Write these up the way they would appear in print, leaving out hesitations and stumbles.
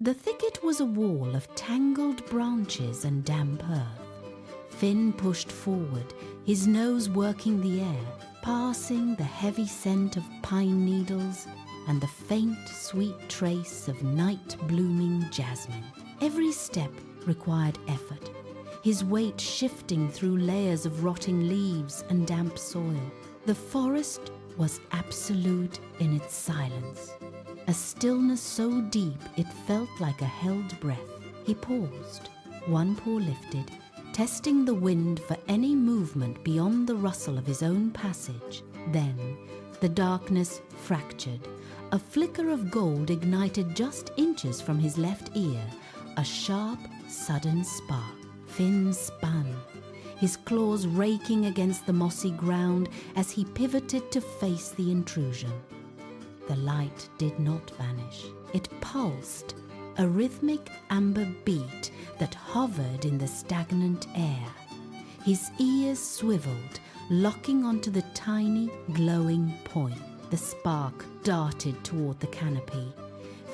The thicket was a wall of tangled branches and damp earth. Finn pushed forward, his nose working the air, passing the heavy scent of pine needles and the faint, sweet trace of night-blooming jasmine. Every step required effort, his weight shifting through layers of rotting leaves and damp soil. The forest was absolute in its silence, a stillness so deep it felt like a held breath. He paused, one paw lifted, testing the wind for any movement beyond the rustle of his own passage. Then the darkness fractured. A flicker of gold ignited just inches from his left ear, a sharp, sudden spark. Finn spun, his claws raking against the mossy ground as he pivoted to face the intrusion. The light did not vanish. It pulsed, a rhythmic amber beat that hovered in the stagnant air. His ears swiveled, locking onto the tiny, glowing point. The spark darted toward the canopy.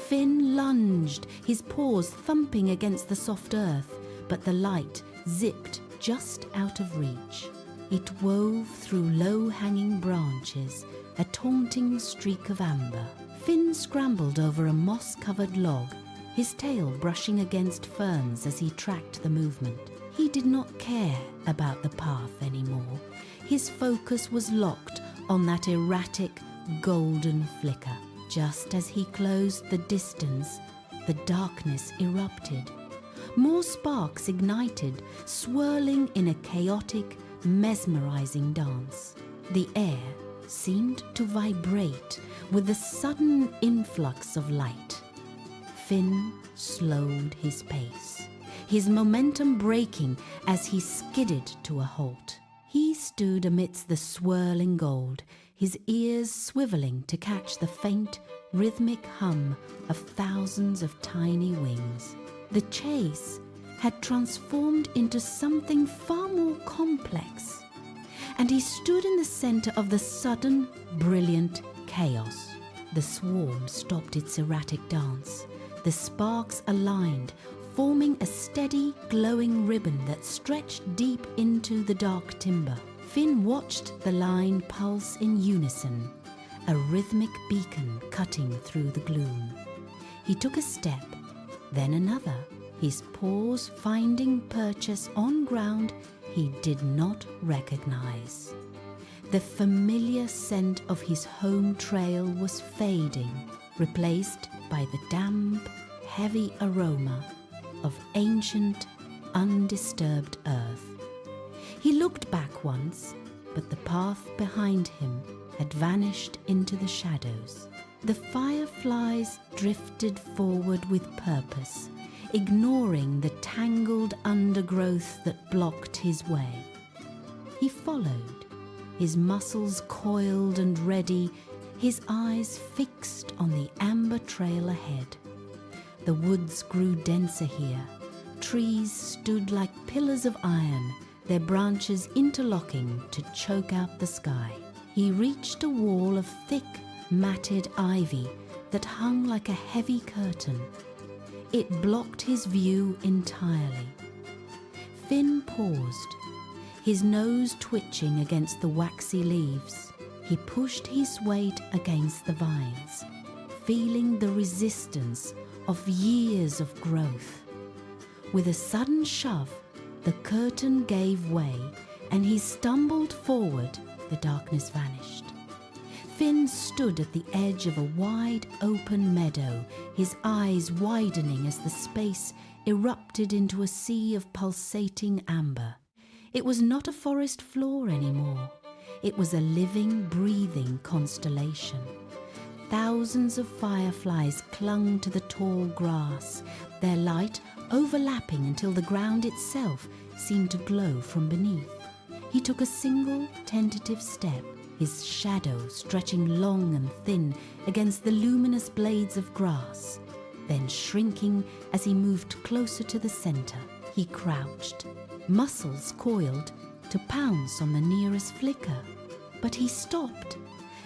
Finn lunged, his paws thumping against the soft earth, but the light zipped just out of reach. It wove through low-hanging branches, a taunting streak of amber. Finn scrambled over a moss-covered log, his tail brushing against ferns as he tracked the movement. He did not care about the path anymore. His focus was locked on that erratic, golden flicker. Just as he closed the distance, the darkness erupted. More sparks ignited, swirling in a chaotic, mesmerizing dance. The air seemed to vibrate with the sudden influx of light. Finn slowed his pace, his momentum breaking as he skidded to a halt. He stood amidst the swirling gold, his ears swiveling to catch the faint, rhythmic hum of thousands of tiny wings. The chase had transformed into something far more complex, and he stood in the center of the sudden, brilliant chaos. The swarm stopped its erratic dance. The sparks aligned, forming a steady, glowing ribbon that stretched deep into the dark timber. Finn watched the line pulse in unison, a rhythmic beacon cutting through the gloom. He took a step, then another, his paws finding purchase on ground he did not recognize. The familiar scent of his home trail was fading, replaced by the damp, heavy aroma of ancient, undisturbed earth. He looked back once, but the path behind him had vanished into the shadows. The fireflies drifted forward with purpose, ignoring the tangled undergrowth that blocked his way. He followed, his muscles coiled and ready, his eyes fixed on the amber trail ahead. The woods grew denser here. Trees stood like pillars of iron, their branches interlocking to choke out the sky. He reached a wall of thick, matted ivy that hung like a heavy curtain. It blocked his view entirely. Finn paused, his nose twitching against the waxy leaves. He pushed his weight against the vines, feeling the resistance of years of growth. With a sudden shove, the curtain gave way, and he stumbled forward. The darkness vanished. Finn stood at the edge of a wide, open meadow, his eyes widening as the space erupted into a sea of pulsating amber. It was not a forest floor anymore. It was a living, breathing constellation. Thousands of fireflies clung to the tall grass, their light overlapping until the ground itself seemed to glow from beneath. He took a single, tentative step, his shadow stretching long and thin against the luminous blades of grass, then shrinking as he moved closer to the center. He crouched, muscles coiled, to pounce on the nearest flicker. But he stopped.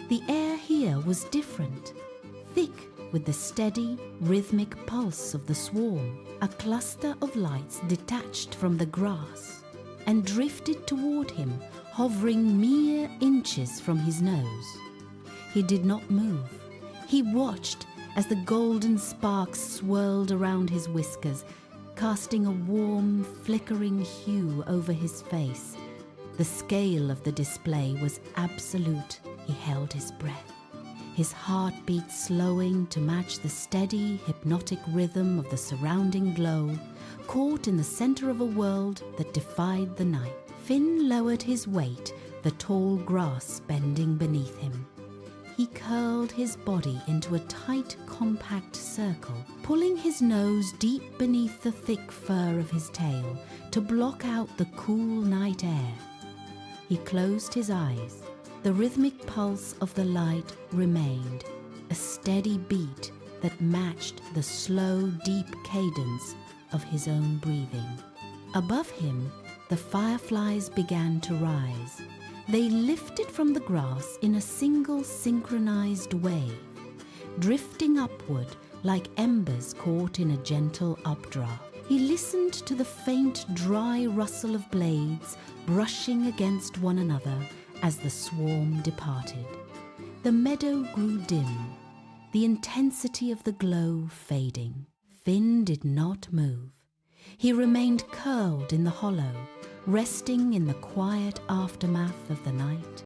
The air here was different, thick with the steady, rhythmic pulse of the swarm. A cluster of lights detached from the grass and drifted toward him, hovering mere inches from his nose. He did not move. He watched as the golden sparks swirled around his whiskers, casting a warm, flickering hue over his face. The scale of the display was absolute. He held his breath, his heartbeat slowing to match the steady, hypnotic rhythm of the surrounding glow, caught in the center of a world that defied the night. Finn lowered his weight, the tall grass bending beneath him. He curled his body into a tight, compact circle, pulling his nose deep beneath the thick fur of his tail to block out the cool night air. He closed his eyes. The rhythmic pulse of the light remained, a steady beat that matched the slow, deep cadence of his own breathing. Above him, the fireflies began to rise. They lifted from the grass in a single synchronized wave, drifting upward like embers caught in a gentle updraft. He listened to the faint, dry rustle of blades brushing against one another as the swarm departed. The meadow grew dim, the intensity of the glow fading. Finn did not move. He remained curled in the hollow, resting in the quiet aftermath of the night.